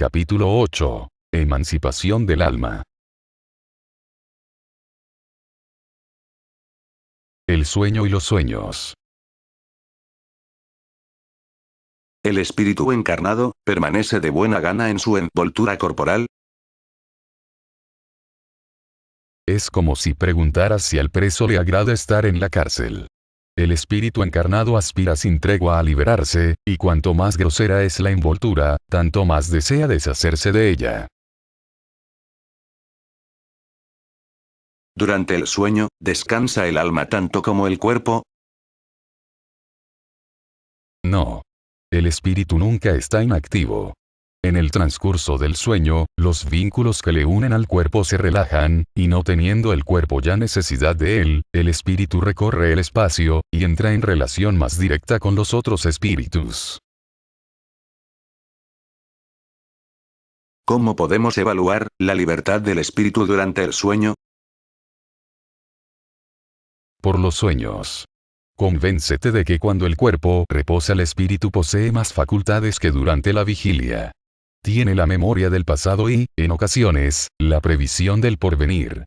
Capítulo 8. Emancipación del alma. El sueño y los sueños. ¿El espíritu encarnado permanece de buena gana en su envoltura corporal? Es como si preguntaras si al preso le agrada estar en la cárcel. El espíritu encarnado aspira sin tregua a liberarse, y cuanto más grosera es la envoltura, tanto más desea deshacerse de ella. Durante el sueño, ¿descansa el alma tanto como el cuerpo? No. El espíritu nunca está inactivo. En el transcurso del sueño, los vínculos que le unen al cuerpo se relajan, y no teniendo el cuerpo ya necesidad de él, el espíritu recorre el espacio, y entra en relación más directa con los otros espíritus. ¿Cómo podemos evaluar la libertad del espíritu durante el sueño? Por los sueños. Convéncete de que cuando el cuerpo reposa el espíritu posee más facultades que durante la vigilia. Tiene la memoria del pasado y, en ocasiones, la previsión del porvenir.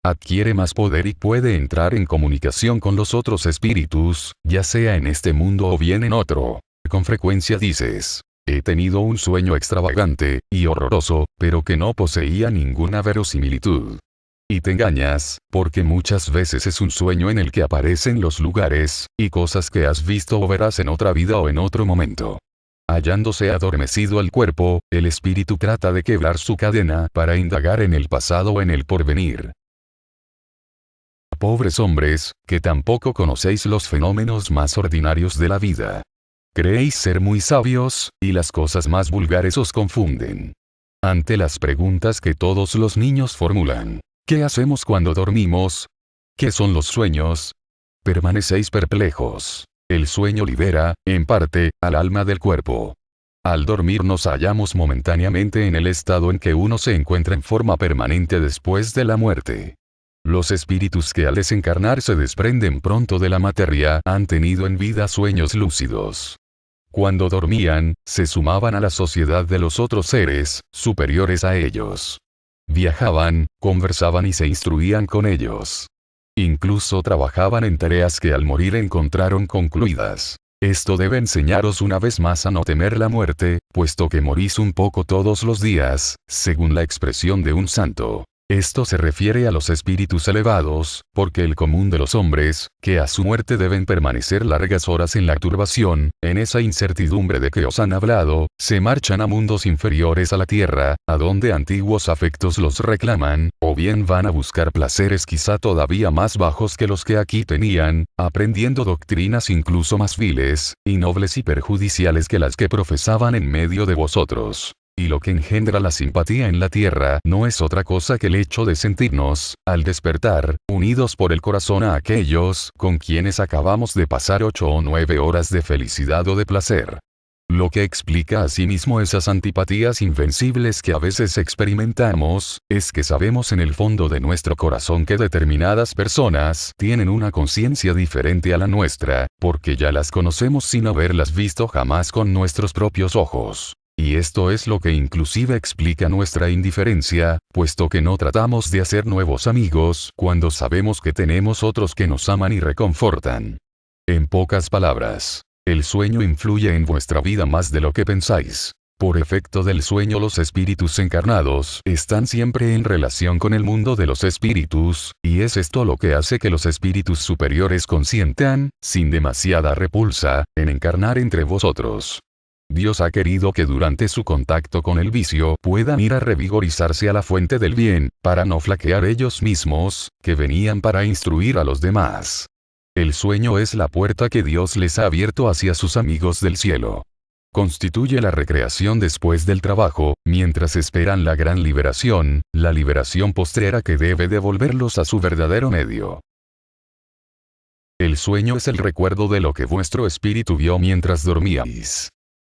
Adquiere más poder y puede entrar en comunicación con los otros espíritus, ya sea en este mundo o bien en otro. Con frecuencia dices: he tenido un sueño extravagante y horroroso, pero que no poseía ninguna verosimilitud. Y te engañas, porque muchas veces es un sueño en el que aparecen los lugares y cosas que has visto o verás en otra vida o en otro momento. Hallándose adormecido el cuerpo, el espíritu trata de quebrar su cadena para indagar en el pasado o en el porvenir. Pobres hombres, que tampoco conocéis los fenómenos más ordinarios de la vida. Creéis ser muy sabios, y las cosas más vulgares os confunden. Ante las preguntas que todos los niños formulan: ¿qué hacemos cuando dormimos? ¿Qué son los sueños? Permanecéis perplejos. El sueño libera, en parte, al alma del cuerpo. Al dormir nos hallamos momentáneamente en el estado en que uno se encuentra en forma permanente después de la muerte. Los espíritus que al desencarnar se desprenden pronto de la materia han tenido en vida sueños lúcidos. Cuando dormían, se sumaban a la sociedad de los otros seres, superiores a ellos. Viajaban, conversaban y se instruían con ellos. Incluso trabajaban en tareas que al morir encontraron concluidas. Esto debe enseñaros una vez más a no temer la muerte, puesto que morís un poco todos los días, según la expresión de un santo. Esto se refiere a los espíritus elevados, porque el común de los hombres, que a su muerte deben permanecer largas horas en la turbación, en esa incertidumbre de que os han hablado, se marchan a mundos inferiores a la tierra, a donde antiguos afectos los reclaman, o bien van a buscar placeres quizá todavía más bajos que los que aquí tenían, aprendiendo doctrinas incluso más viles, y nobles y perjudiciales que las que profesaban en medio de vosotros. Y lo que engendra la simpatía en la tierra no es otra cosa que el hecho de sentirnos, al despertar, unidos por el corazón a aquellos con quienes acabamos de pasar 8 o 9 horas de felicidad o de placer. Lo que explica asimismo esas antipatías invencibles que a veces experimentamos, es que sabemos en el fondo de nuestro corazón que determinadas personas tienen una conciencia diferente a la nuestra, porque ya las conocemos sin haberlas visto jamás con nuestros propios ojos. Y esto es lo que inclusive explica nuestra indiferencia, puesto que no tratamos de hacer nuevos amigos cuando sabemos que tenemos otros que nos aman y reconfortan. En pocas palabras, el sueño influye en vuestra vida más de lo que pensáis. Por efecto del sueño los espíritus encarnados están siempre en relación con el mundo de los espíritus, y es esto lo que hace que los espíritus superiores consientan, sin demasiada repulsa, en encarnar entre vosotros. Dios ha querido que durante su contacto con el vicio puedan ir a revigorizarse a la fuente del bien, para no flaquear ellos mismos, que venían para instruir a los demás. El sueño es la puerta que Dios les ha abierto hacia sus amigos del cielo. Constituye la recreación después del trabajo, mientras esperan la gran liberación, la liberación postrera que debe devolverlos a su verdadero medio. El sueño es el recuerdo de lo que vuestro espíritu vio mientras dormíais.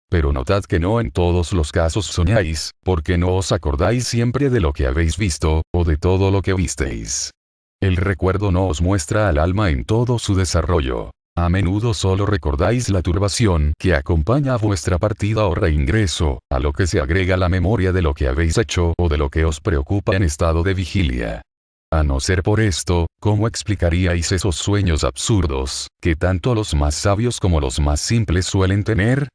Pero notad que no en todos los casos soñáis, porque no os acordáis siempre de lo que habéis visto, o de todo lo que visteis. El recuerdo no os muestra al alma en todo su desarrollo. A menudo solo recordáis la turbación que acompaña a vuestra partida o reingreso, a lo que se agrega la memoria de lo que habéis hecho o de lo que os preocupa en estado de vigilia. A no ser por esto, ¿cómo explicaríais esos sueños absurdos, que tanto los más sabios como los más simples suelen tener?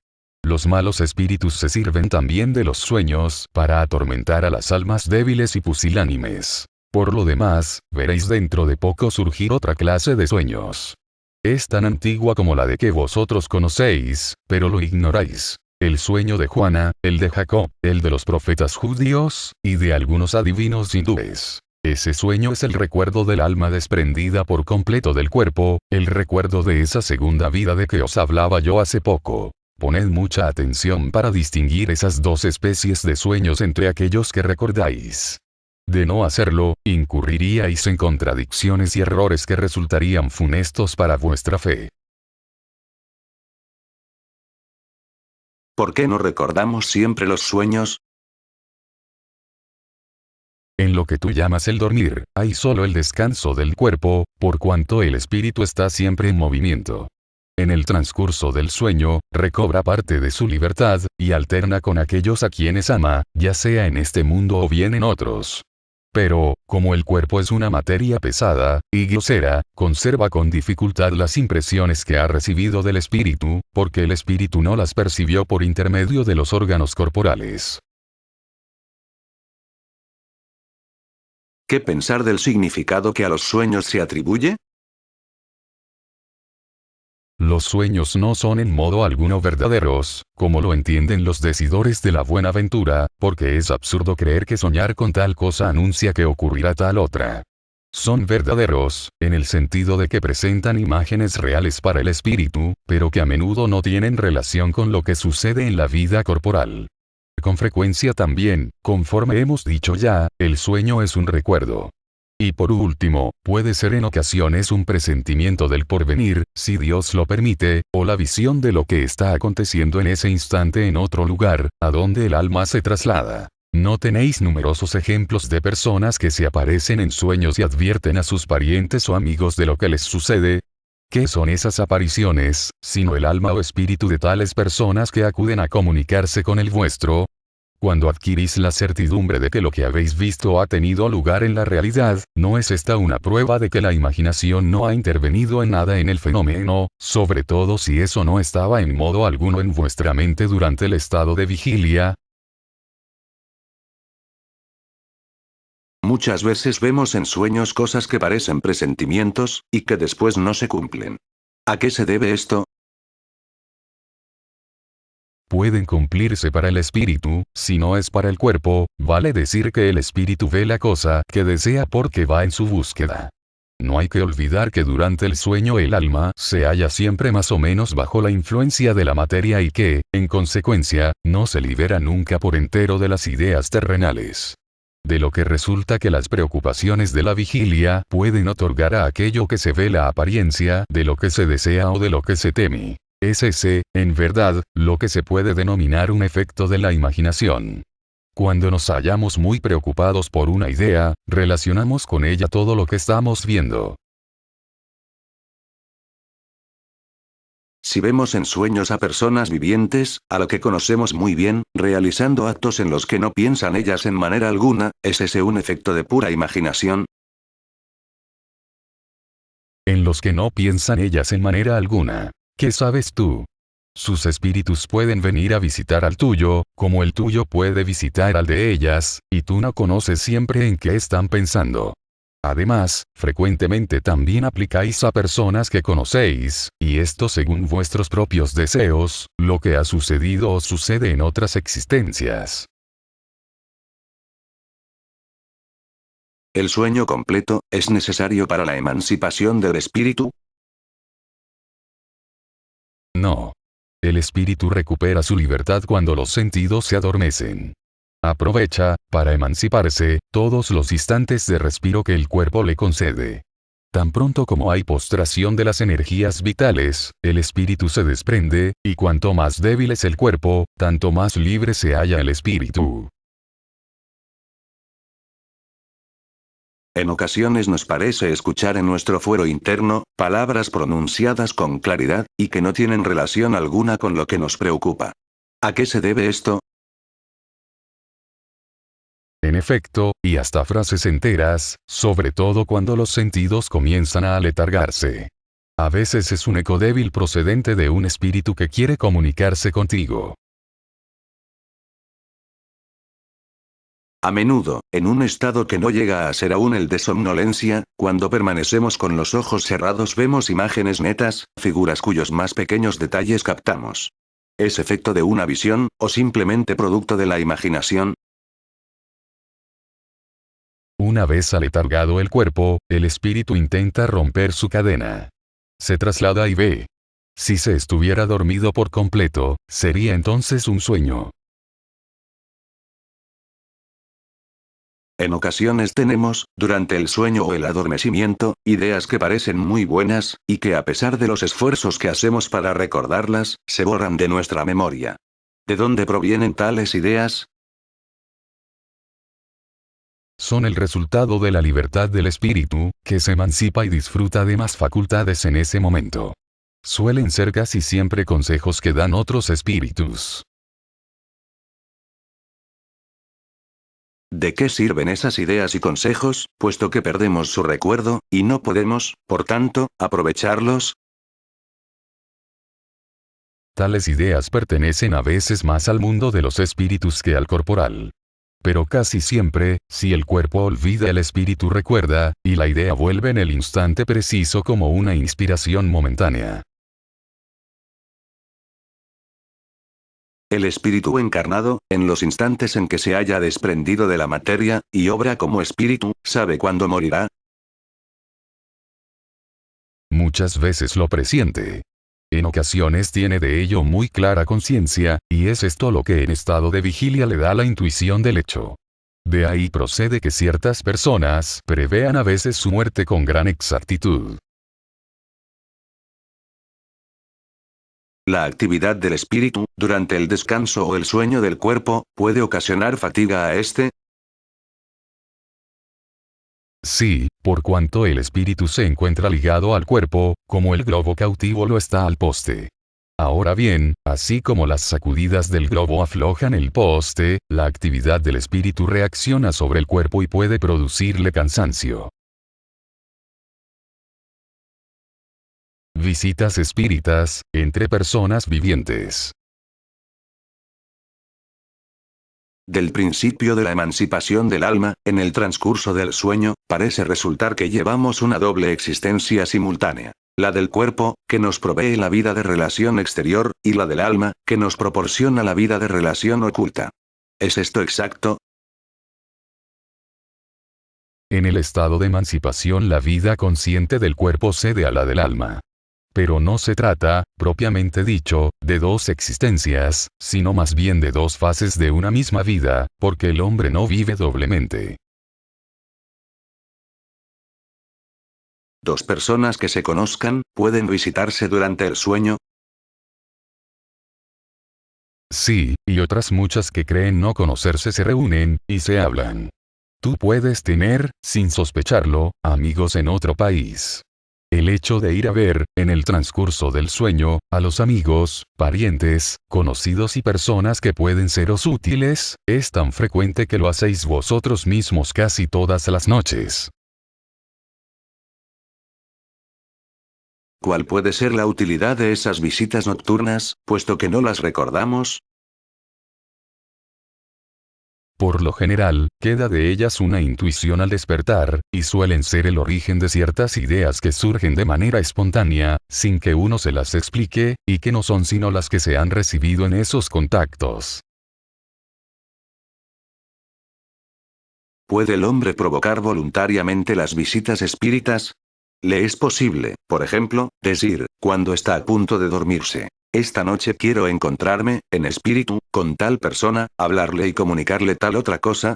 Los malos espíritus se sirven también de los sueños para atormentar a las almas débiles y pusilánimes. Por lo demás, veréis dentro de poco surgir otra clase de sueños. Es tan antigua como la de que vosotros conocéis, pero lo ignoráis. El sueño de Juana, el de Jacob, el de los profetas judíos, y de algunos adivinos hindúes. Ese sueño es el recuerdo del alma desprendida por completo del cuerpo, el recuerdo de esa segunda vida de que os hablaba yo hace poco. Poned mucha atención para distinguir esas dos especies de sueños entre aquellos que recordáis. De no hacerlo, incurriríais en contradicciones y errores que resultarían funestos para vuestra fe. ¿Por qué no recordamos siempre los sueños? En lo que tú llamas el dormir, hay solo el descanso del cuerpo, por cuanto el espíritu está siempre en movimiento. En el transcurso del sueño, recobra parte de su libertad, y alterna con aquellos a quienes ama, ya sea en este mundo o bien en otros. Pero, como el cuerpo es una materia pesada y grosera, conserva con dificultad las impresiones que ha recibido del espíritu, porque el espíritu no las percibió por intermedio de los órganos corporales. ¿Qué pensar del significado que a los sueños se atribuye? Los sueños no son en modo alguno verdaderos, como lo entienden los decidores de la buena ventura, porque es absurdo creer que soñar con tal cosa anuncia que ocurrirá tal otra. Son verdaderos, en el sentido de que presentan imágenes reales para el espíritu, pero que a menudo no tienen relación con lo que sucede en la vida corporal. Con frecuencia también, conforme hemos dicho ya, el sueño es un recuerdo. Y por último, puede ser en ocasiones un presentimiento del porvenir, si Dios lo permite, o la visión de lo que está aconteciendo en ese instante en otro lugar, a donde el alma se traslada. ¿No tenéis numerosos ejemplos de personas que se aparecen en sueños y advierten a sus parientes o amigos de lo que les sucede? ¿Qué son esas apariciones, sino el alma o espíritu de tales personas que acuden a comunicarse con el vuestro? Cuando adquirís la certidumbre de que lo que habéis visto ha tenido lugar en la realidad, ¿no es esta una prueba de que la imaginación no ha intervenido en nada en el fenómeno, sobre todo si eso no estaba en modo alguno en vuestra mente durante el estado de vigilia? Muchas veces vemos en sueños cosas que parecen presentimientos, y que después no se cumplen. ¿A qué se debe esto? Pueden cumplirse para el espíritu, si no es para el cuerpo, vale decir que el espíritu ve la cosa que desea porque va en su búsqueda. No hay que olvidar que durante el sueño el alma se halla siempre más o menos bajo la influencia de la materia y que, en consecuencia, no se libera nunca por entero de las ideas terrenales. De lo que resulta que las preocupaciones de la vigilia pueden otorgar a aquello que se ve la apariencia de lo que se desea o de lo que se teme. Es ese, en verdad, lo que se puede denominar un efecto de la imaginación. Cuando nos hallamos muy preocupados por una idea, relacionamos con ella todo lo que estamos viendo. Si vemos en sueños a personas vivientes, a lo que conocemos muy bien, realizando actos en los que no piensan ellas en manera alguna, ¿es ese un efecto de pura imaginación? En los que no piensan ellas en manera alguna. ¿Qué sabes tú? Sus espíritus pueden venir a visitar al tuyo, como el tuyo puede visitar al de ellas, y tú no conoces siempre en qué están pensando. Además, frecuentemente también aplicáis a personas que conocéis, y esto según vuestros propios deseos, lo que ha sucedido o sucede en otras existencias. ¿El sueño completo es necesario para la emancipación del espíritu? No. El espíritu recupera su libertad cuando los sentidos se adormecen. Aprovecha, para emanciparse, todos los instantes de respiro que el cuerpo le concede. Tan pronto como hay postración de las energías vitales, el espíritu se desprende, y cuanto más débil es el cuerpo, tanto más libre se halla el espíritu. En ocasiones nos parece escuchar en nuestro fuero interno, palabras pronunciadas con claridad, y que no tienen relación alguna con lo que nos preocupa. ¿A qué se debe esto? En efecto, y hasta frases enteras, sobre todo cuando los sentidos comienzan a aletargarse. A veces es un eco débil procedente de un espíritu que quiere comunicarse contigo. A menudo, en un estado que no llega a ser aún el de somnolencia, cuando permanecemos con los ojos cerrados vemos imágenes netas, figuras cuyos más pequeños detalles captamos. ¿Es efecto de una visión, o simplemente producto de la imaginación? Una vez aletargado el cuerpo, el espíritu intenta romper su cadena. Se traslada y ve. Si se estuviera dormido por completo, sería entonces un sueño. En ocasiones tenemos, durante el sueño o el adormecimiento, ideas que parecen muy buenas, y que a pesar de los esfuerzos que hacemos para recordarlas, se borran de nuestra memoria. ¿De dónde provienen tales ideas? Son el resultado de la libertad del espíritu, que se emancipa y disfruta de más facultades en ese momento. Suelen ser casi siempre consejos que dan otros espíritus. ¿De qué sirven esas ideas y consejos, puesto que perdemos su recuerdo, y no podemos, por tanto, aprovecharlos? Tales ideas pertenecen a veces más al mundo de los espíritus que al corporal. Pero casi siempre, si el cuerpo olvida, el espíritu recuerda, y la idea vuelve en el instante preciso como una inspiración momentánea. El espíritu encarnado, en los instantes en que se haya desprendido de la materia, y obra como espíritu, ¿sabe cuándo morirá? Muchas veces lo presiente. En ocasiones tiene de ello muy clara conciencia, y es esto lo que en estado de vigilia le da la intuición del hecho. De ahí procede que ciertas personas prevean a veces su muerte con gran exactitud. La actividad del espíritu, durante el descanso o el sueño del cuerpo, puede ocasionar fatiga a este. Sí, por cuanto el espíritu se encuentra ligado al cuerpo, como el globo cautivo lo está al poste. Ahora bien, así como las sacudidas del globo aflojan el poste, la actividad del espíritu reacciona sobre el cuerpo y puede producirle cansancio. Visitas espíritas, entre personas vivientes. Del principio de la emancipación del alma, en el transcurso del sueño, parece resultar que llevamos una doble existencia simultánea. La del cuerpo, que nos provee la vida de relación exterior, y la del alma, que nos proporciona la vida de relación oculta. ¿Es esto exacto? En el estado de emancipación la vida consciente del cuerpo cede a la del alma. Pero no se trata, propiamente dicho, de dos existencias, sino más bien de dos fases de una misma vida, porque el hombre no vive doblemente. ¿Dos personas que se conozcan, pueden visitarse durante el sueño? Sí, y otras muchas que creen no conocerse se reúnen, y se hablan. Tú puedes tener, sin sospecharlo, amigos en otro país. El hecho de ir a ver, en el transcurso del sueño, a los amigos, parientes, conocidos y personas que pueden seros útiles, es tan frecuente que lo hacéis vosotros mismos casi todas las noches. ¿Cuál puede ser la utilidad de esas visitas nocturnas, puesto que no las recordamos? Por lo general, queda de ellas una intuición al despertar, y suelen ser el origen de ciertas ideas que surgen de manera espontánea, sin que uno se las explique, y que no son sino las que se han recibido en esos contactos. ¿Puede el hombre provocar voluntariamente las visitas espíritas? ¿Le es posible, por ejemplo, decir, cuando está a punto de dormirse: esta noche quiero encontrarme, en espíritu, con tal persona, hablarle y comunicarle tal otra cosa?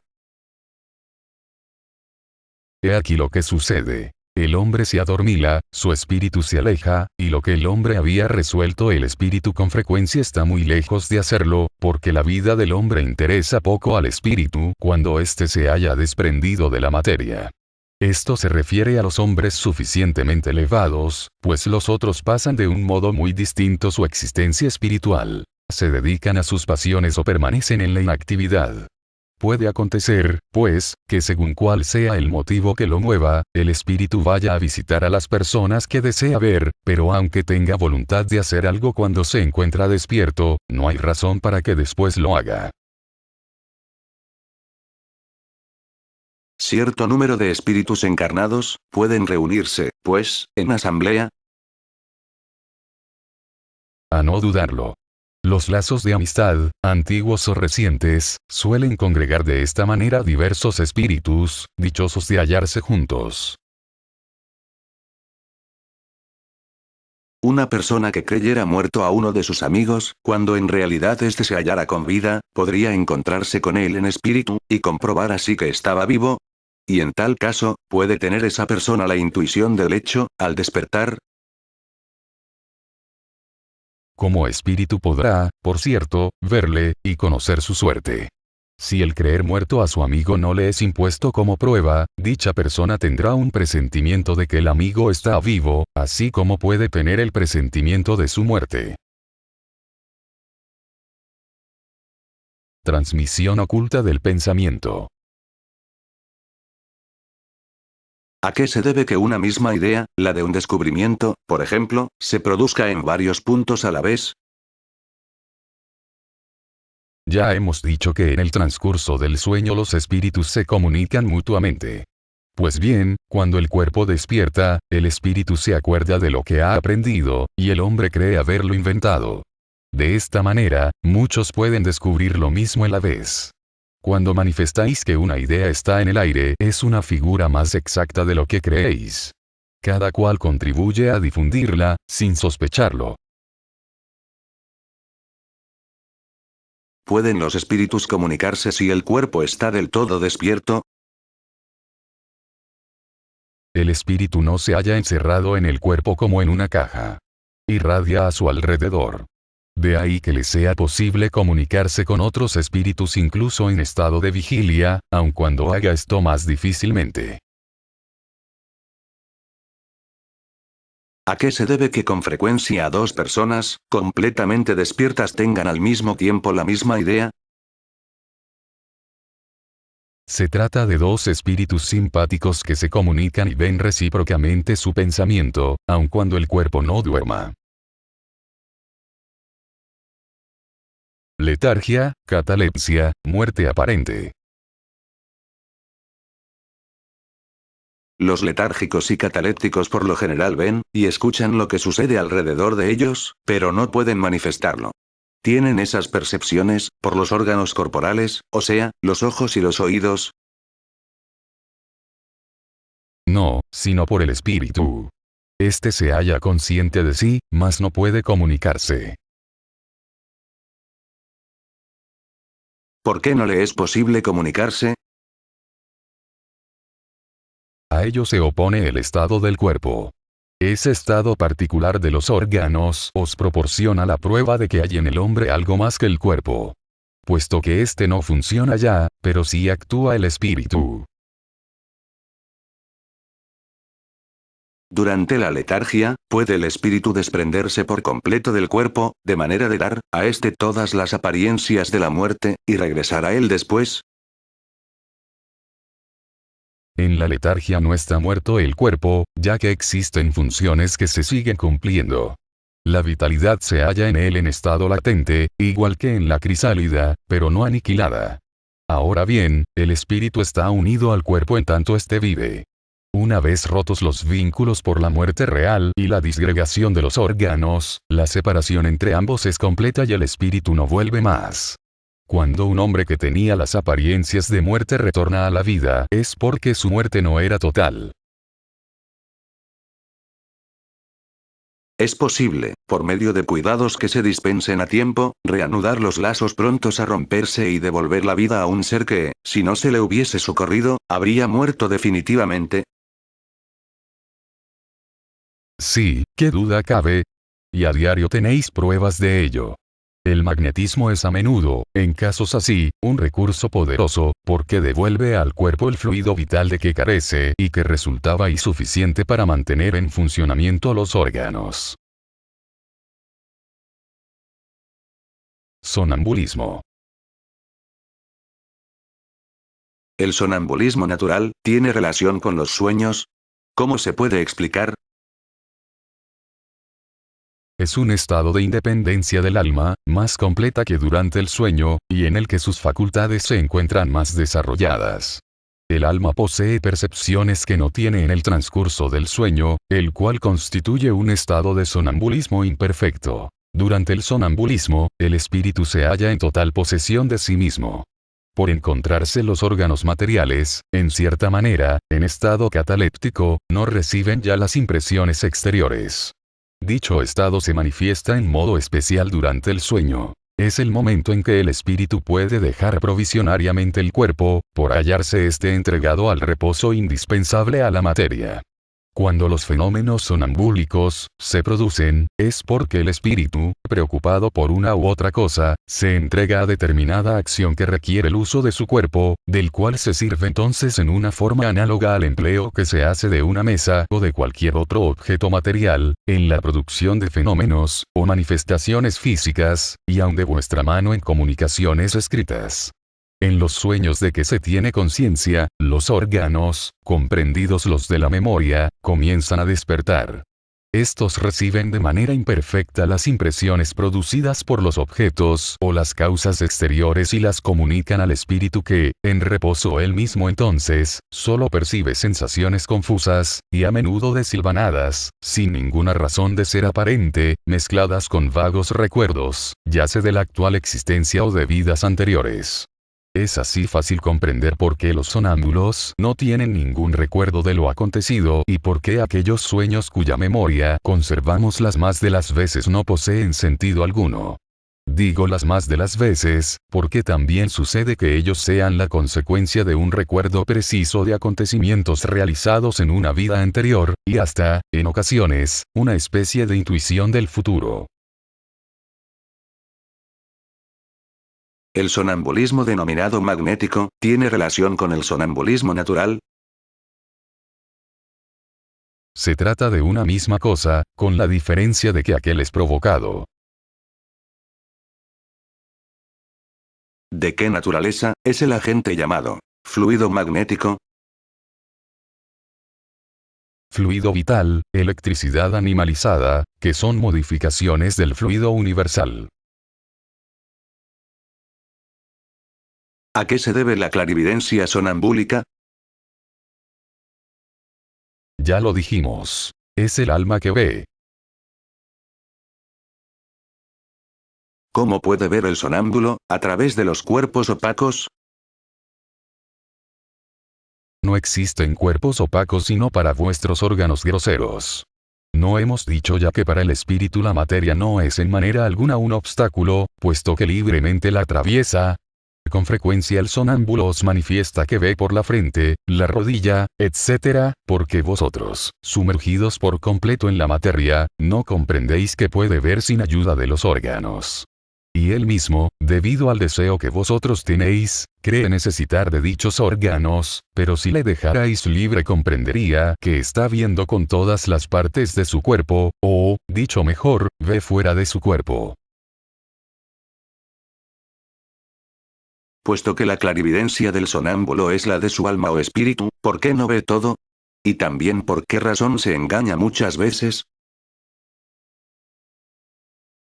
He aquí lo que sucede. El hombre se adormila, su espíritu se aleja, y lo que el hombre había resuelto el espíritu con frecuencia está muy lejos de hacerlo, porque la vida del hombre interesa poco al espíritu cuando éste se haya desprendido de la materia. Esto se refiere a los hombres suficientemente elevados, pues los otros pasan de un modo muy distinto su existencia espiritual. Se dedican a sus pasiones o permanecen en la inactividad. Puede acontecer, pues, que según cuál sea el motivo que lo mueva, el espíritu vaya a visitar a las personas que desea ver, pero aunque tenga voluntad de hacer algo cuando se encuentra despierto, no hay razón para que después lo haga. Cierto número de espíritus encarnados pueden reunirse, pues, en asamblea. A no dudarlo. Los lazos de amistad, antiguos o recientes, suelen congregar de esta manera diversos espíritus, dichosos de hallarse juntos. Una persona que creyera muerto a uno de sus amigos, cuando en realidad éste se hallara con vida, podría encontrarse con él en espíritu, y comprobar así que estaba vivo. Y en tal caso, ¿puede tener esa persona la intuición del hecho, al despertar? Como espíritu podrá, por cierto, verle, y conocer su suerte. Si el creer muerto a su amigo no le es impuesto como prueba, dicha persona tendrá un presentimiento de que el amigo está vivo, así como puede tener el presentimiento de su muerte. Transmisión oculta del pensamiento. ¿A qué se debe que una misma idea, la de un descubrimiento, por ejemplo, se produzca en varios puntos a la vez? Ya hemos dicho que en el transcurso del sueño los espíritus se comunican mutuamente. Pues bien, cuando el cuerpo despierta, el espíritu se acuerda de lo que ha aprendido, y el hombre cree haberlo inventado. De esta manera, muchos pueden descubrir lo mismo a la vez. Cuando manifestáis que una idea está en el aire, es una figura más exacta de lo que creéis. Cada cual contribuye a difundirla, sin sospecharlo. ¿Pueden los espíritus comunicarse si el cuerpo está del todo despierto? El espíritu no se halla encerrado en el cuerpo como en una caja. Irradia a su alrededor. De ahí que le sea posible comunicarse con otros espíritus incluso en estado de vigilia, aun cuando haga esto más difícilmente. ¿A qué se debe que con frecuencia dos personas, completamente despiertas tengan al mismo tiempo la misma idea? Se trata de dos espíritus simpáticos que se comunican y ven recíprocamente su pensamiento, aun cuando el cuerpo no duerma. Letargia, catalepsia, muerte aparente. Los letárgicos y catalépticos por lo general ven y escuchan lo que sucede alrededor de ellos, pero no pueden manifestarlo. Tienen esas percepciones, por los órganos corporales, o sea, los ojos y los oídos. No, sino por el espíritu. Este se halla consciente de sí, mas no puede comunicarse. ¿Por qué no le es posible comunicarse? A ello se opone el estado del cuerpo. Ese estado particular de los órganos os proporciona la prueba de que hay en el hombre algo más que el cuerpo. Puesto que éste no funciona ya, pero sí actúa el espíritu. Durante la letargia, ¿puede el espíritu desprenderse por completo del cuerpo, de manera de dar a éste todas las apariencias de la muerte, y regresar a él después? En la letargia no está muerto el cuerpo, ya que existen funciones que se siguen cumpliendo. La vitalidad se halla en él en estado latente, igual que en la crisálida, pero no aniquilada. Ahora bien, el espíritu está unido al cuerpo en tanto éste vive. Una vez rotos los vínculos por la muerte real y la disgregación de los órganos, la separación entre ambos es completa y el espíritu no vuelve más. Cuando un hombre que tenía las apariencias de muerte retorna a la vida, es porque su muerte no era total. Es posible, por medio de cuidados que se dispensen a tiempo, reanudar los lazos prontos a romperse y devolver la vida a un ser que, si no se le hubiese socorrido, habría muerto definitivamente. Sí, qué duda cabe. Y a diario tenéis pruebas de ello. El magnetismo es a menudo, en casos así, un recurso poderoso, porque devuelve al cuerpo el fluido vital de que carece y que resultaba insuficiente para mantener en funcionamiento los órganos. Sonambulismo. ¿El sonambulismo natural tiene relación con los sueños? ¿Cómo se puede explicar? Es un estado de independencia del alma, más completa que durante el sueño, y en el que sus facultades se encuentran más desarrolladas. El alma posee percepciones que no tiene en el transcurso del sueño, el cual constituye un estado de sonambulismo imperfecto. Durante el sonambulismo, el espíritu se halla en total posesión de sí mismo. Por encontrarse los órganos materiales, en cierta manera, en estado cataléptico, no reciben ya las impresiones exteriores. Dicho estado se manifiesta en modo especial durante el sueño. Es el momento en que el espíritu puede dejar provisionariamente el cuerpo, por hallarse éste entregado al reposo indispensable a la materia. Cuando los fenómenos sonambúlicos se producen, es porque el espíritu, preocupado por una u otra cosa, se entrega a determinada acción que requiere el uso de su cuerpo, del cual se sirve entonces en una forma análoga al empleo que se hace de una mesa o de cualquier otro objeto material, en la producción de fenómenos, o manifestaciones físicas, y aun de vuestra mano en comunicaciones escritas. En los sueños de que se tiene conciencia, los órganos, comprendidos los de la memoria, comienzan a despertar. Estos reciben de manera imperfecta las impresiones producidas por los objetos o las causas exteriores y las comunican al espíritu que, en reposo él mismo entonces, solo percibe sensaciones confusas, y a menudo desilvanadas, sin ninguna razón de ser aparente, mezcladas con vagos recuerdos, ya sea de la actual existencia o de vidas anteriores. Es así fácil comprender por qué los sonámbulos no tienen ningún recuerdo de lo acontecido y por qué aquellos sueños cuya memoria conservamos las más de las veces no poseen sentido alguno. Digo las más de las veces, porque también sucede que ellos sean la consecuencia de un recuerdo preciso de acontecimientos realizados en una vida anterior, y hasta, en ocasiones, una especie de intuición del futuro. ¿El sonambulismo denominado magnético tiene relación con el sonambulismo natural? Se trata de una misma cosa, con la diferencia de que aquel es provocado. ¿De qué naturaleza es el agente llamado fluido magnético? Fluido vital, electricidad animalizada, que son modificaciones del fluido universal. ¿A qué se debe la clarividencia sonambúlica? Ya lo dijimos. Es el alma que ve. ¿Cómo puede ver el sonámbulo, a través de los cuerpos opacos? No existen cuerpos opacos sino para vuestros órganos groseros. ¿No hemos dicho ya que para el espíritu la materia no es en manera alguna un obstáculo, puesto que libremente la atraviesa? Con frecuencia el sonámbulo os manifiesta que ve por la frente, la rodilla, etc., porque vosotros, sumergidos por completo en la materia, no comprendéis que puede ver sin ayuda de los órganos. Y él mismo, debido al deseo que vosotros tenéis, cree necesitar de dichos órganos, pero si le dejarais libre comprendería que está viendo con todas las partes de su cuerpo, o, dicho mejor, ve fuera de su cuerpo. Puesto que la clarividencia del sonámbulo es la de su alma o espíritu, ¿por qué no ve todo? Y también ¿por qué razón se engaña muchas veces?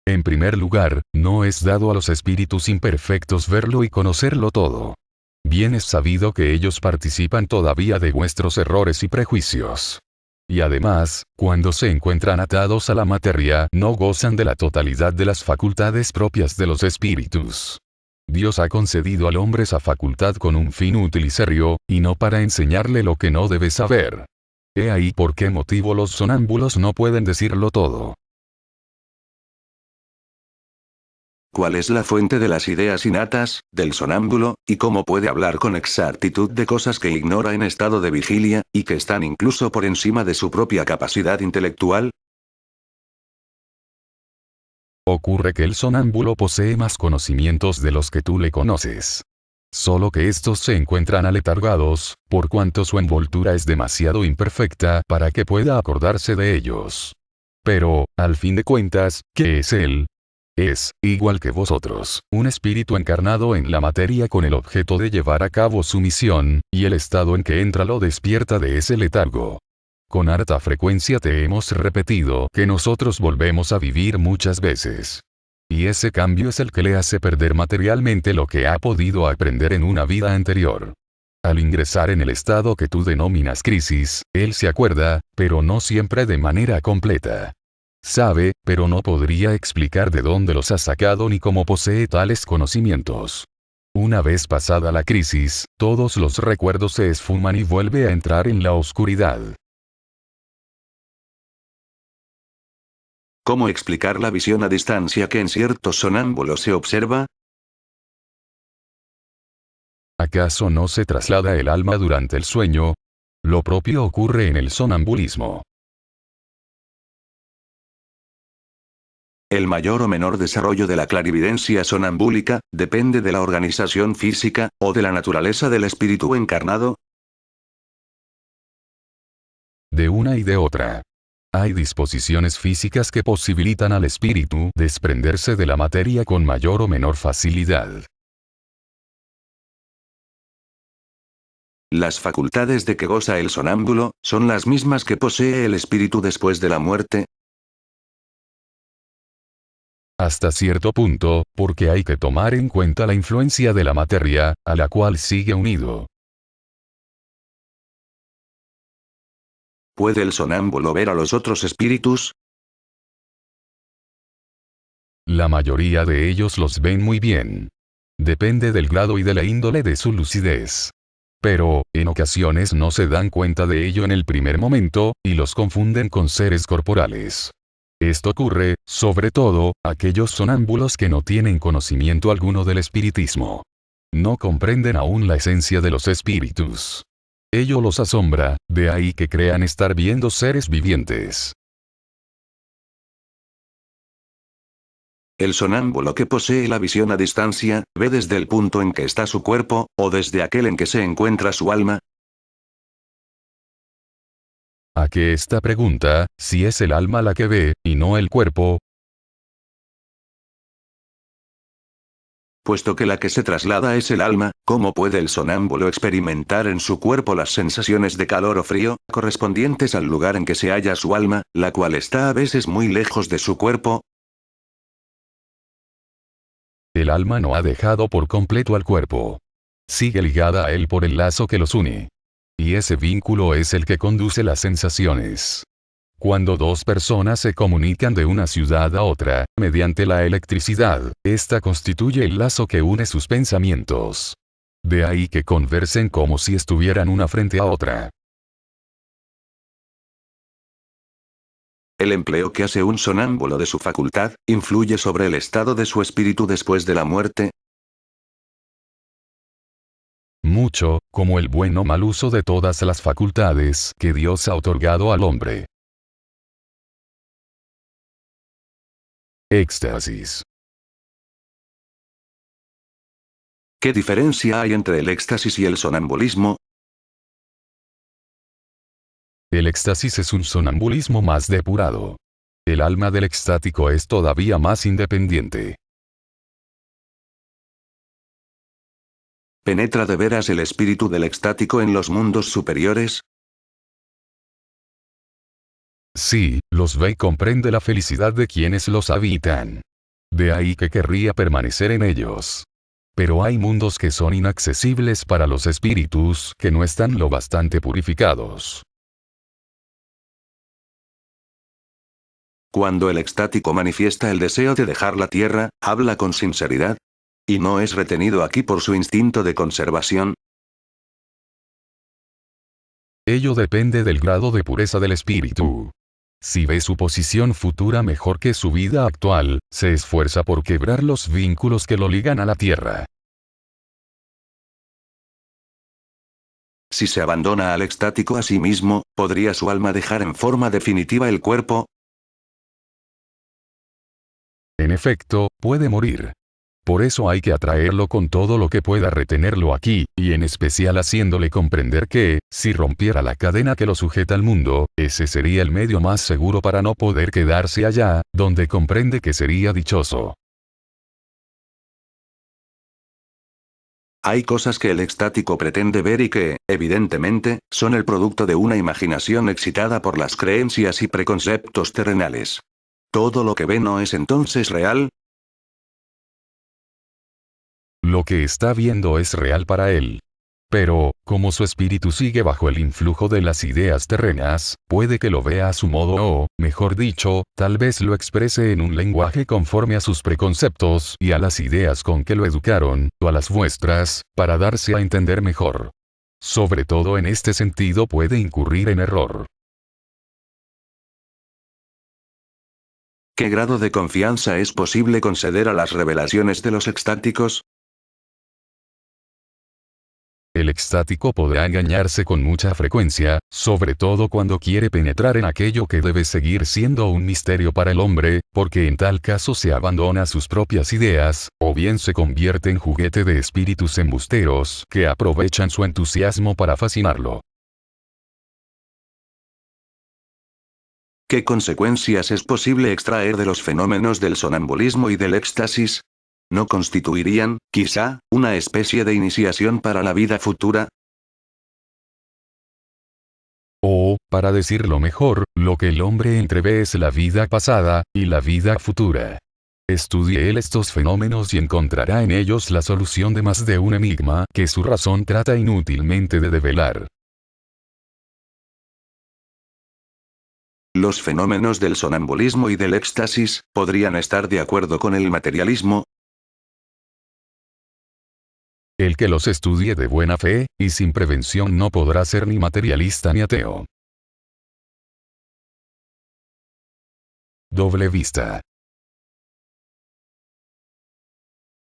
En primer lugar, no es dado a los espíritus imperfectos verlo y conocerlo todo. Bien es sabido que ellos participan todavía de vuestros errores y prejuicios. Y además, cuando se encuentran atados a la materia, no gozan de la totalidad de las facultades propias de los espíritus. Dios ha concedido al hombre esa facultad con un fin útil y serio, y no para enseñarle lo que no debe saber. He ahí por qué motivo los sonámbulos no pueden decirlo todo. ¿Cuál es la fuente de las ideas innatas, del sonámbulo, y cómo puede hablar con exactitud de cosas que ignora en estado de vigilia, y que están incluso por encima de su propia capacidad intelectual? ocurre que el sonámbulo posee más conocimientos de los que tú le conoces. Solo que estos se encuentran aletargados, por cuanto su envoltura es demasiado imperfecta para que pueda acordarse de ellos. Pero, al fin de cuentas, ¿qué es él? Es, igual que vosotros, un espíritu encarnado en la materia con el objeto de llevar a cabo su misión, y el estado en que entra lo despierta de ese letargo. Con harta frecuencia te hemos repetido que nosotros volvemos a vivir muchas veces. Y ese cambio es el que le hace perder materialmente lo que ha podido aprender en una vida anterior. Al ingresar en el estado que tú denominas crisis, él se acuerda, pero no siempre de manera completa. Sabe, pero no podría explicar de dónde los ha sacado ni cómo posee tales conocimientos. Una vez pasada la crisis, todos los recuerdos se esfuman y vuelve a entrar en la oscuridad. ¿Cómo explicar la visión a distancia que en ciertos sonámbulos se observa? ¿Acaso no se traslada el alma durante el sueño? Lo propio ocurre en el sonambulismo. El mayor o menor desarrollo de la clarividencia sonambúlica depende de la organización física, o de la naturaleza del espíritu encarnado. De una y de otra. Hay disposiciones físicas que posibilitan al espíritu desprenderse de la materia con mayor o menor facilidad. Las facultades de que goza el sonámbulo son las mismas que posee el espíritu después de la muerte. Hasta cierto punto, porque hay que tomar en cuenta la influencia de la materia, a la cual sigue unido. ¿Puede el sonámbulo ver a los otros espíritus? La mayoría de ellos los ven muy bien. Depende del grado y de la índole de su lucidez. Pero, en ocasiones no se dan cuenta de ello en el primer momento, y los confunden con seres corporales. Esto ocurre, sobre todo, a aquellos sonámbulos que no tienen conocimiento alguno del espiritismo. No comprenden aún la esencia de los espíritus. Ello los asombra, de ahí que crean estar viendo seres vivientes. El sonámbulo que posee la visión a distancia, ¿ve desde el punto en que está su cuerpo, o desde aquel en que se encuentra su alma? A que esta pregunta, si es el alma la que ve, y no el cuerpo. Puesto que la que se traslada es el alma, ¿cómo puede el sonámbulo experimentar en su cuerpo las sensaciones de calor o frío, correspondientes al lugar en que se halla su alma, la cual está a veces muy lejos de su cuerpo? El alma no ha dejado por completo al cuerpo. Sigue ligada a él por el lazo que los une. Y ese vínculo es el que conduce las sensaciones. Cuando dos personas se comunican de una ciudad a otra, mediante la electricidad, esta constituye el lazo que une sus pensamientos. De ahí que conversen como si estuvieran una frente a otra. El empleo que hace un sonámbulo de su facultad, influye sobre el estado de su espíritu después de la muerte. Mucho, como el buen o mal uso de todas las facultades que Dios ha otorgado al hombre. Éxtasis. ¿Qué diferencia hay entre el éxtasis y el sonambulismo? El éxtasis es un sonambulismo más depurado. El alma del extático es todavía más independiente. ¿Penetra de veras el espíritu del extático en los mundos superiores? Sí, los ve y comprende la felicidad de quienes los habitan. De ahí que querría permanecer en ellos. Pero hay mundos que son inaccesibles para los espíritus que no están lo bastante purificados. Cuando el extático manifiesta el deseo de dejar la tierra, habla con sinceridad. ¿Y no es retenido aquí por su instinto de conservación? Ello depende del grado de pureza del espíritu. Si ve su posición futura mejor que su vida actual, se esfuerza por quebrar los vínculos que lo ligan a la tierra. Si se abandona al extático a sí mismo, ¿podría su alma dejar en forma definitiva el cuerpo? En efecto, puede morir. Por eso hay que atraerlo con todo lo que pueda retenerlo aquí, y en especial haciéndole comprender que, si rompiera la cadena que lo sujeta al mundo, ese sería el medio más seguro para no poder quedarse allá, donde comprende que sería dichoso. Hay cosas que el extático pretende ver y que, evidentemente, son el producto de una imaginación excitada por las creencias y preconceptos terrenales. ¿Todo lo que ve no es entonces real? Lo que está viendo es real para él. Pero, como su espíritu sigue bajo el influjo de las ideas terrenas, puede que lo vea a su modo o, mejor dicho, tal vez lo exprese en un lenguaje conforme a sus preconceptos y a las ideas con que lo educaron, o a las vuestras, para darse a entender mejor. Sobre todo en este sentido puede incurrir en error. ¿Qué grado de confianza es posible conceder a las revelaciones de los extáticos? El extático podrá engañarse con mucha frecuencia, sobre todo cuando quiere penetrar en aquello que debe seguir siendo un misterio para el hombre, porque en tal caso se abandona sus propias ideas, o bien se convierte en juguete de espíritus embusteros que aprovechan su entusiasmo para fascinarlo. ¿Qué consecuencias es posible extraer de los fenómenos del sonambulismo y del éxtasis? ¿No constituirían, quizá, una especie de iniciación para la vida futura? O, para decirlo mejor, lo que el hombre entrevé es la vida pasada, y la vida futura. Estudie él estos fenómenos y encontrará en ellos la solución de más de un enigma que su razón trata inútilmente de develar. Los fenómenos del sonambulismo y del éxtasis, ¿podrían estar de acuerdo con el materialismo? El que los estudie de buena fe, y sin prevención no podrá ser ni materialista ni ateo. Doble vista.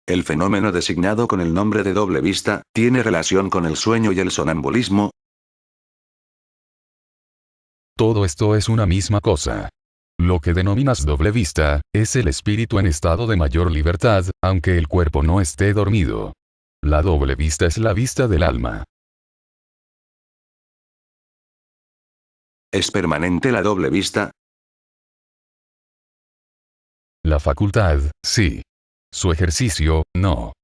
El fenómeno designado con el nombre de doble vista, ¿tiene relación con el sueño y el sonambulismo? Todo esto es una misma cosa. Lo que denominas doble vista, es el espíritu en estado de mayor libertad, aunque el cuerpo no esté dormido. La doble vista es la vista del alma. ¿Es permanente la doble vista? La facultad, sí. Su ejercicio, no.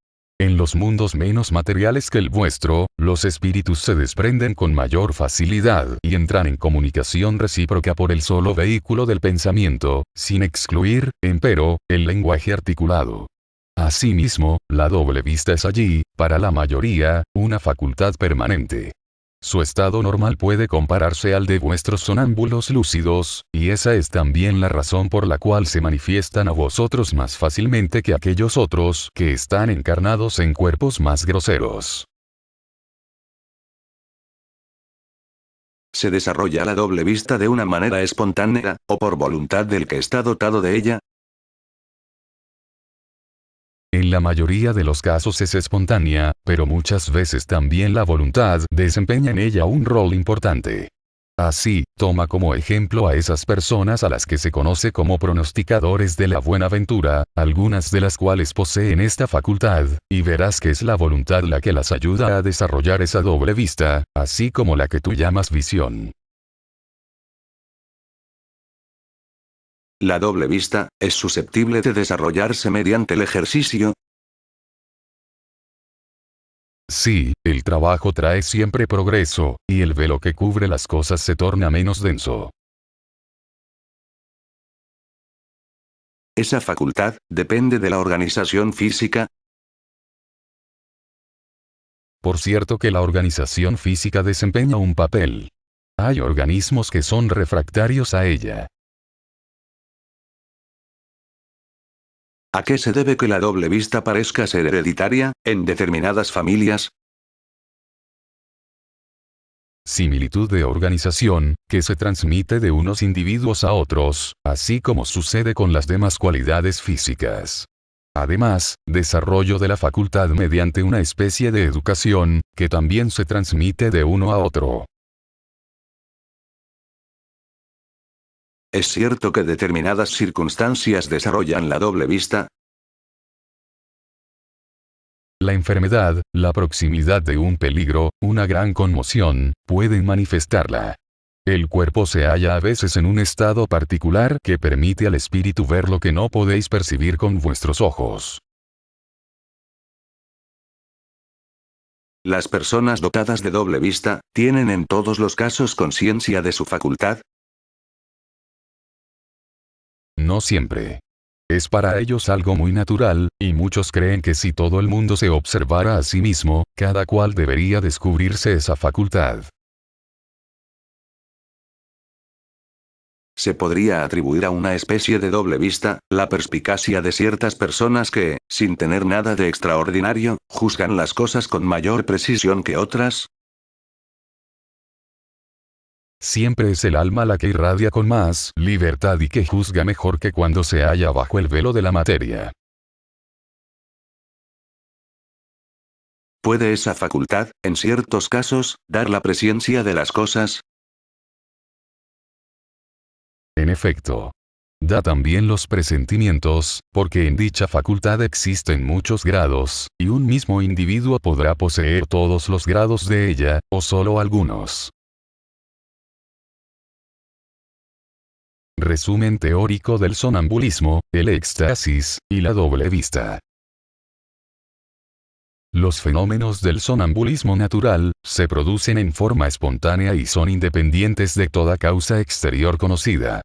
En los mundos menos materiales que el vuestro, los espíritus se desprenden con mayor facilidad y entran en comunicación recíproca por el solo vehículo del pensamiento, sin excluir, empero, el lenguaje articulado. Asimismo, la doble vista es allí, para la mayoría, una facultad permanente. Su estado normal puede compararse al de vuestros sonámbulos lúcidos, y esa es también la razón por la cual se manifiestan a vosotros más fácilmente que aquellos otros que están encarnados en cuerpos más groseros. ¿Se desarrolla la doble vista de una manera espontánea, o por voluntad del que está dotado de ella? En la mayoría de los casos es espontánea, pero muchas veces también la voluntad desempeña en ella un rol importante. Así, toma como ejemplo a esas personas a las que se conoce como pronosticadores de la buena ventura, algunas de las cuales poseen esta facultad, y verás que es la voluntad la que las ayuda a desarrollar esa doble vista, así como la que tú llamas visión. ¿La doble vista, es susceptible de desarrollarse mediante el ejercicio? Sí, el trabajo trae siempre progreso, y el velo que cubre las cosas se torna menos denso. ¿Esa facultad, depende de la organización física? Por cierto que la organización física desempeña un papel. Hay organismos que son refractarios a ella. ¿A qué se debe que la doble vista parezca ser hereditaria, en determinadas familias? Similitud de organización, que se transmite de unos individuos a otros, así como sucede con las demás cualidades físicas. Además, desarrollo de la facultad mediante una especie de educación, que también se transmite de uno a otro. ¿Es cierto que determinadas circunstancias desarrollan la doble vista? La enfermedad, la proximidad de un peligro, una gran conmoción, pueden manifestarla. El cuerpo se halla a veces en un estado particular que permite al espíritu ver lo que no podéis percibir con vuestros ojos. ¿Las personas dotadas de doble vista, tienen en todos los casos conciencia de su facultad? No siempre. Es para ellos algo muy natural, y muchos creen que si todo el mundo se observara a sí mismo, cada cual debería descubrirse esa facultad. Se podría atribuir a una especie de doble vista, la perspicacia de ciertas personas que, sin tener nada de extraordinario, juzgan las cosas con mayor precisión que otras. Siempre es el alma la que irradia con más libertad y que juzga mejor que cuando se halla bajo el velo de la materia. ¿Puede esa facultad, en ciertos casos, dar la presciencia de las cosas? En efecto. Da también los presentimientos, porque en dicha facultad existen muchos grados, y un mismo individuo podrá poseer todos los grados de ella, o solo algunos. Resumen teórico del sonambulismo, el éxtasis, y la doble vista. Los fenómenos del sonambulismo natural, se producen en forma espontánea y son independientes de toda causa exterior conocida.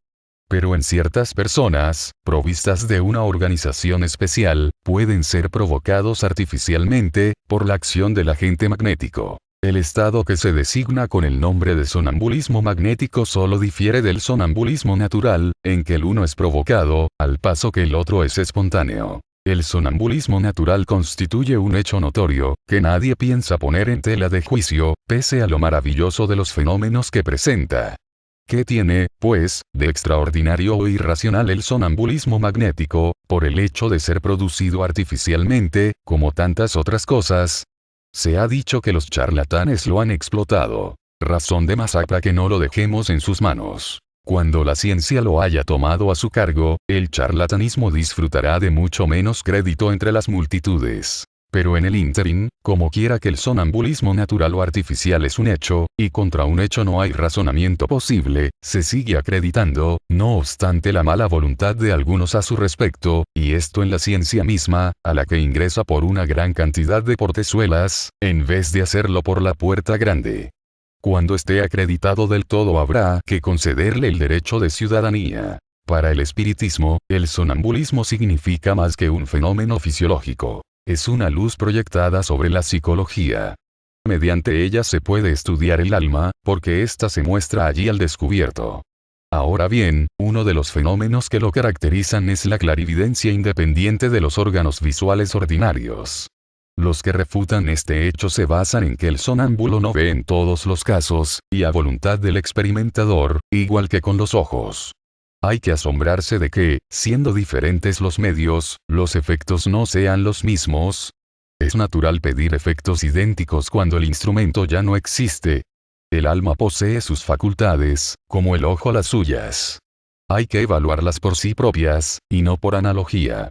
Pero en ciertas personas, provistas de una organización especial, pueden ser provocados artificialmente, por la acción del agente magnético. El estado que se designa con el nombre de sonambulismo magnético solo difiere del sonambulismo natural, en que el uno es provocado, al paso que el otro es espontáneo. El sonambulismo natural constituye un hecho notorio, que nadie piensa poner en tela de juicio, pese a lo maravilloso de los fenómenos que presenta. ¿Qué tiene, pues, de extraordinario o irracional el sonambulismo magnético, por el hecho de ser producido artificialmente, como tantas otras cosas? Se ha dicho que los charlatanes lo han explotado. Razón de más para que no lo dejemos en sus manos. Cuando la ciencia lo haya tomado a su cargo, el charlatanismo disfrutará de mucho menos crédito entre las multitudes. Pero en el ínterin, como quiera que el sonambulismo natural o artificial es un hecho, y contra un hecho no hay razonamiento posible, se sigue acreditando, no obstante la mala voluntad de algunos a su respecto, y esto en la ciencia misma, a la que ingresa por una gran cantidad de portezuelas, en vez de hacerlo por la puerta grande. Cuando esté acreditado del todo habrá que concederle el derecho de ciudadanía. Para el espiritismo, el sonambulismo significa más que un fenómeno fisiológico. Es una luz proyectada sobre la psicología. Mediante ella se puede estudiar el alma, porque ésta se muestra allí al descubierto. Ahora bien, uno de los fenómenos que lo caracterizan es la clarividencia independiente de los órganos visuales ordinarios. Los que refutan este hecho se basan en que el sonámbulo no ve en todos los casos, y a voluntad del experimentador, igual que con los ojos. Hay que asombrarse de que, siendo diferentes los medios, los efectos no sean los mismos. Es natural pedir efectos idénticos cuando el instrumento ya no existe. El alma posee sus facultades, como el ojo las suyas. Hay que evaluarlas por sí propias, y no por analogía.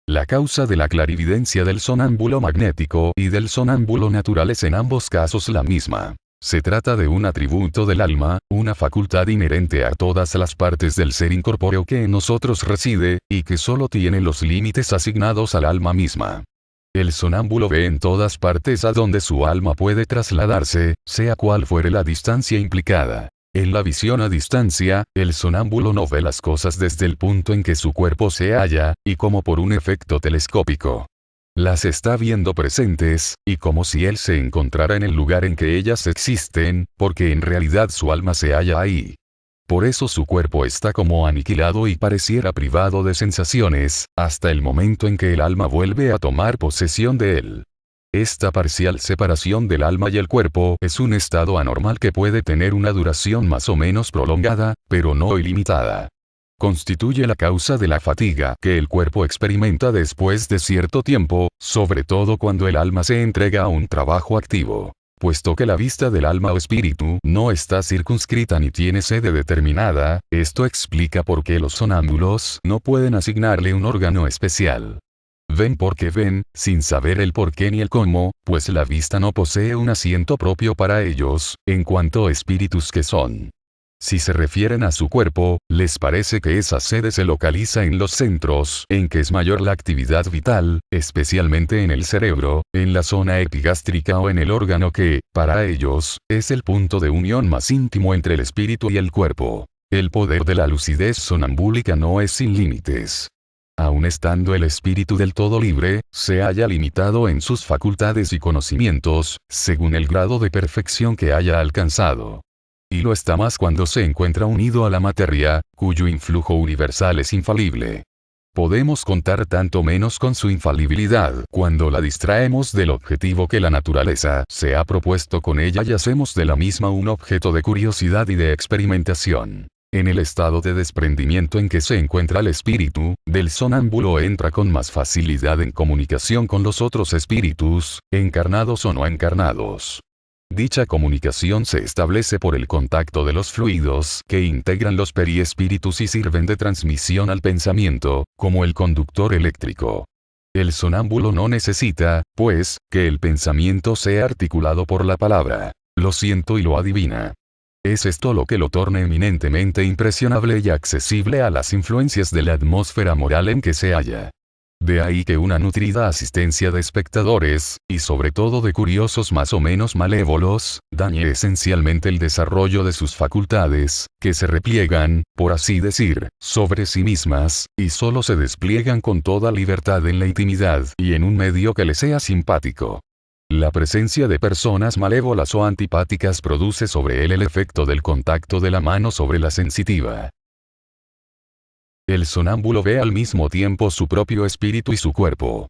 La causa de la clarividencia del sonámbulo magnético y del sonámbulo natural es en ambos casos la misma. Se trata de un atributo del alma, una facultad inherente a todas las partes del ser incorpóreo que en nosotros reside, y que solo tiene los límites asignados al alma misma. El sonámbulo ve en todas partes a donde su alma puede trasladarse, sea cual fuere la distancia implicada. En la visión a distancia, el sonámbulo no ve las cosas desde el punto en que su cuerpo se halla, y como por un efecto telescópico. Las está viendo presentes, y como si él se encontrara en el lugar en que ellas existen, porque en realidad su alma se halla ahí. Por eso su cuerpo está como aniquilado y pareciera privado de sensaciones, hasta el momento en que el alma vuelve a tomar posesión de él. Esta parcial separación del alma y el cuerpo es un estado anormal que puede tener una duración más o menos prolongada, pero no ilimitada. Constituye la causa de la fatiga que el cuerpo experimenta después de cierto tiempo, sobre todo cuando el alma se entrega a un trabajo activo. puesto que la vista del alma o espíritu no está circunscrita ni tiene sede determinada, esto explica por qué los sonámbulos no pueden asignarle un órgano especial. Ven porque ven, sin saber el por qué ni el cómo, pues la vista no posee un asiento propio para ellos, en cuanto espíritus que son. Si se refieren a su cuerpo, les parece que esa sede se localiza en los centros en que es mayor la actividad vital, especialmente en el cerebro, en la zona epigástrica o en el órgano que, para ellos, es el punto de unión más íntimo entre el espíritu y el cuerpo. El poder de la lucidez sonambúlica no es sin límites. Aun estando el espíritu del todo libre, se halla limitado en sus facultades y conocimientos, según el grado de perfección que haya alcanzado. Y lo está más cuando se encuentra unido a la materia, cuyo influjo universal es infalible. Podemos contar tanto menos con su infalibilidad cuando la distraemos del objetivo que la naturaleza se ha propuesto con ella y hacemos de la misma un objeto de curiosidad y de experimentación. En el estado de desprendimiento en que se encuentra el espíritu, del sonámbulo entra con más facilidad en comunicación con los otros espíritus, encarnados o no encarnados. Dicha comunicación se establece por el contacto de los fluidos que integran los periespíritus y sirven de transmisión al pensamiento, como el conductor eléctrico. El sonámbulo no necesita, pues, que el pensamiento sea articulado por la palabra. Lo siento y lo adivina. Es esto lo que lo torna eminentemente impresionable y accesible a las influencias de la atmósfera moral en que se halla. De ahí que una nutrida asistencia de espectadores, y sobre todo de curiosos más o menos malévolos, dañe esencialmente el desarrollo de sus facultades, que se repliegan, por así decir, sobre sí mismas, y solo se despliegan con toda libertad en la intimidad y en un medio que le sea simpático. La presencia de personas malévolas o antipáticas produce sobre él el efecto del contacto de la mano sobre la sensitiva. El sonámbulo ve al mismo tiempo su propio espíritu y su cuerpo.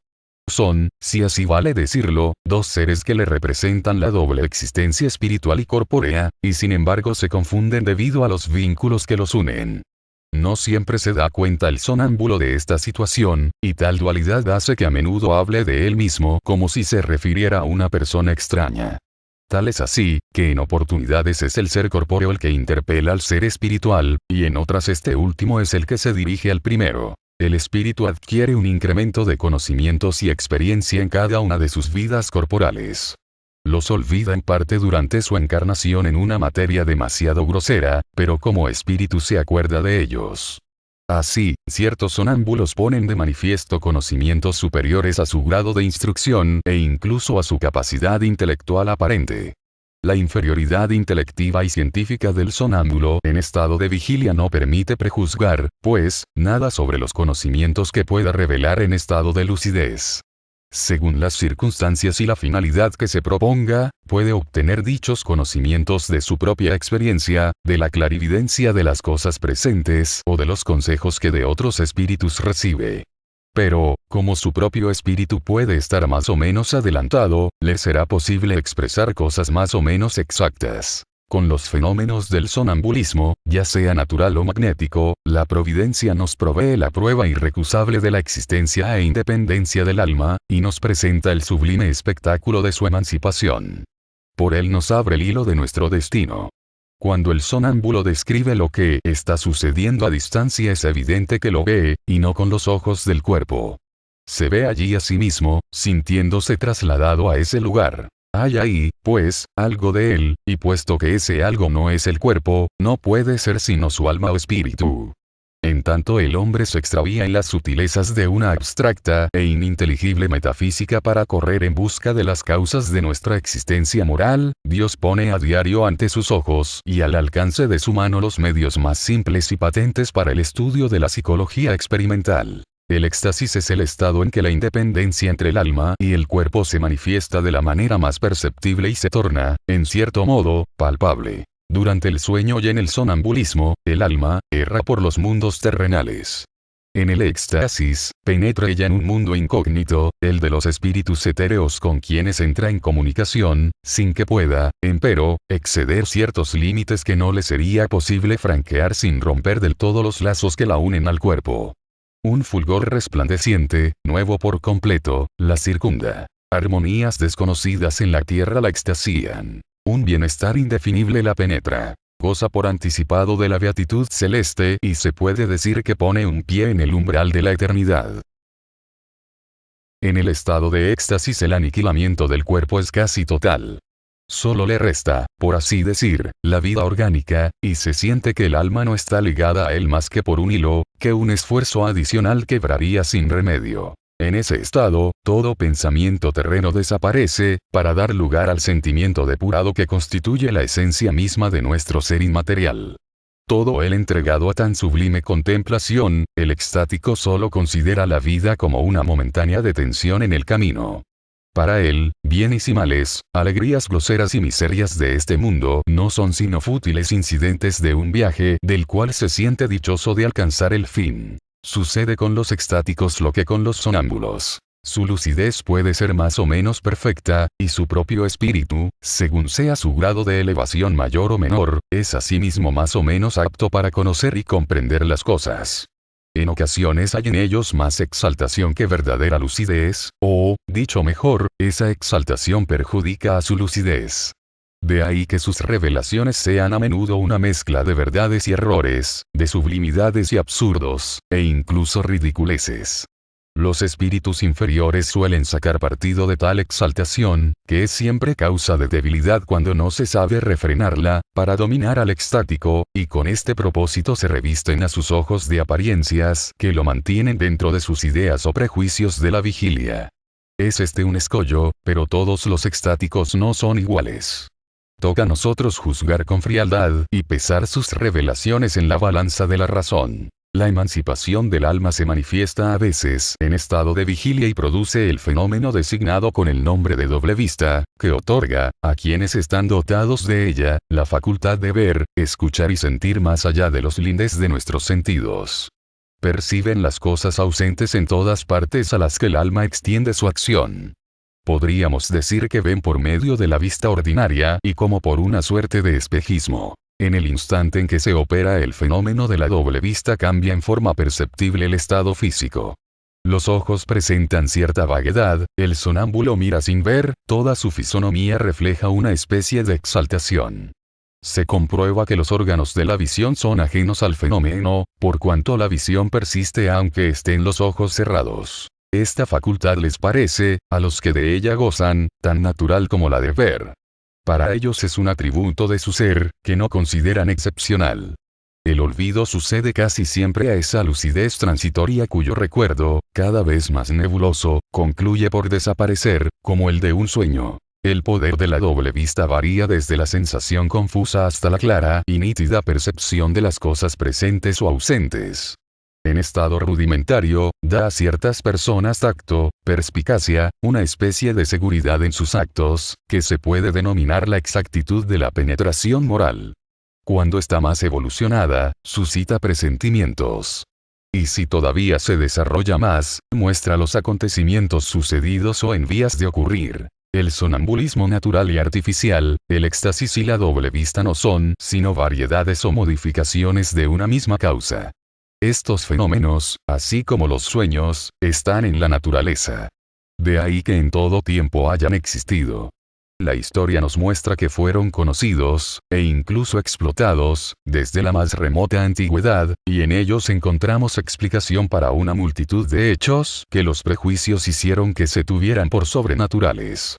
Son, si así vale decirlo, dos seres que le representan la doble existencia espiritual y corpórea, y sin embargo se confunden debido a los vínculos que los unen. No siempre se da cuenta el sonámbulo de esta situación, y tal dualidad hace que a menudo hable de él mismo como si se refiriera a una persona extraña. Tal es así, que en oportunidades es el ser corpóreo el que interpela al ser espiritual, y en otras este último es el que se dirige al primero. El espíritu adquiere un incremento de conocimientos y experiencia en cada una de sus vidas corporales. Los olvida en parte durante su encarnación en una materia demasiado grosera, pero como espíritu se acuerda de ellos. Así, ciertos sonámbulos ponen de manifiesto conocimientos superiores a su grado de instrucción e incluso a su capacidad intelectual aparente. La inferioridad intelectiva y científica del sonámbulo en estado de vigilia no permite prejuzgar, pues, nada sobre los conocimientos que pueda revelar en estado de lucidez. Según las circunstancias y la finalidad que se proponga, puede obtener dichos conocimientos de su propia experiencia, de la clarividencia de las cosas presentes o de los consejos que de otros espíritus recibe. Pero, como su propio espíritu puede estar más o menos adelantado, le será posible expresar cosas más o menos exactas. Con los fenómenos del sonambulismo, ya sea natural o magnético, la providencia nos provee la prueba irrecusable de la existencia e independencia del alma, y nos presenta el sublime espectáculo de su emancipación. Por él nos abre el hilo de nuestro destino. Cuando el sonámbulo describe lo que está sucediendo a distancia es evidente que lo ve, y no con los ojos del cuerpo. Se ve allí a sí mismo, sintiéndose trasladado a ese lugar. Hay ahí, pues, algo de él, y puesto que ese algo no es el cuerpo, no puede ser sino su alma o espíritu. En tanto el hombre se extravía en las sutilezas de una abstracta e ininteligible metafísica para correr en busca de las causas de nuestra existencia moral, Dios pone a diario ante sus ojos y al alcance de su mano los medios más simples y patentes para el estudio de la psicología experimental. El éxtasis es el estado en que la independencia entre el alma y el cuerpo se manifiesta de la manera más perceptible y se torna, en cierto modo, palpable. Durante el sueño y en el sonambulismo, el alma erra por los mundos terrenales. En el éxtasis, penetra ella en un mundo incógnito, el de los espíritus etéreos con quienes entra en comunicación, sin que pueda, empero, exceder ciertos límites que no le sería posible franquear sin romper del todo los lazos que la unen al cuerpo. Un fulgor resplandeciente, nuevo por completo, la circunda. Armonías desconocidas en la tierra la extasían. Un bienestar indefinible la penetra. Goza por anticipado de la beatitud celeste y se puede decir que pone un pie en el umbral de la eternidad. En el estado de éxtasis el aniquilamiento del cuerpo es casi total. Solo le resta, por así decir, la vida orgánica, y se siente que el alma no está ligada a él más que por un hilo, que un esfuerzo adicional quebraría sin remedio. En ese estado, todo pensamiento terreno desaparece, para dar lugar al sentimiento depurado que constituye la esencia misma de nuestro ser inmaterial. Todo él entregado a tan sublime contemplación, el extático solo considera la vida como una momentánea detención en el camino. Para él, bienes y males, alegrías groseras y miserias de este mundo no son sino fútiles incidentes de un viaje del cual se siente dichoso de alcanzar el fin. Sucede con los extáticos lo que con los sonámbulos. Su lucidez puede ser más o menos perfecta, y su propio espíritu, según sea su grado de elevación mayor o menor, es asimismo más o menos apto para conocer y comprender las cosas. En ocasiones hay en ellos más exaltación que verdadera lucidez, o, dicho mejor, esa exaltación perjudica a su lucidez. De ahí que sus revelaciones sean a menudo una mezcla de verdades y errores, de sublimidades y absurdos, e incluso ridiculeces. Los espíritus inferiores suelen sacar partido de tal exaltación, que es siempre causa de debilidad cuando no se sabe refrenarla, para dominar al extático, y con este propósito se revisten a sus ojos de apariencias que lo mantienen dentro de sus ideas o prejuicios de la vigilia. Es este un escollo, pero todos los extáticos no son iguales. Toca a nosotros juzgar con frialdad y pesar sus revelaciones en la balanza de la razón. La emancipación del alma se manifiesta a veces en estado de vigilia y produce el fenómeno designado con el nombre de doble vista, que otorga, a quienes están dotados de ella, la facultad de ver, escuchar y sentir más allá de los lindes de nuestros sentidos. Perciben las cosas ausentes en todas partes a las que el alma extiende su acción. Podríamos decir que ven por medio de la vista ordinaria y como por una suerte de espejismo. En el instante en que se opera el fenómeno de la doble vista cambia en forma perceptible el estado físico. Los ojos presentan cierta vaguedad, el sonámbulo mira sin ver, toda su fisonomía refleja una especie de exaltación. Se comprueba que los órganos de la visión son ajenos al fenómeno, por cuanto la visión persiste aunque estén los ojos cerrados. Esta facultad les parece, a los que de ella gozan, tan natural como la de ver. Para ellos es un atributo de su ser, que no consideran excepcional. El olvido sucede casi siempre a esa lucidez transitoria cuyo recuerdo, cada vez más nebuloso, concluye por desaparecer, como el de un sueño. El poder de la doble vista varía desde la sensación confusa hasta la clara y nítida percepción de las cosas presentes o ausentes. En estado rudimentario, da a ciertas personas tacto, perspicacia, una especie de seguridad en sus actos, que se puede denominar la exactitud de la penetración moral. Cuando está más evolucionada, suscita presentimientos. Y si todavía se desarrolla más, muestra los acontecimientos sucedidos o en vías de ocurrir. El sonambulismo natural y artificial, el éxtasis y la doble vista no son sino variedades o modificaciones de una misma causa. Estos fenómenos, así como los sueños, están en la naturaleza. De ahí que en todo tiempo hayan existido. La historia nos muestra que fueron conocidos, e incluso explotados, desde la más remota antigüedad, y en ellos encontramos explicación para una multitud de hechos que los prejuicios hicieron que se tuvieran por sobrenaturales.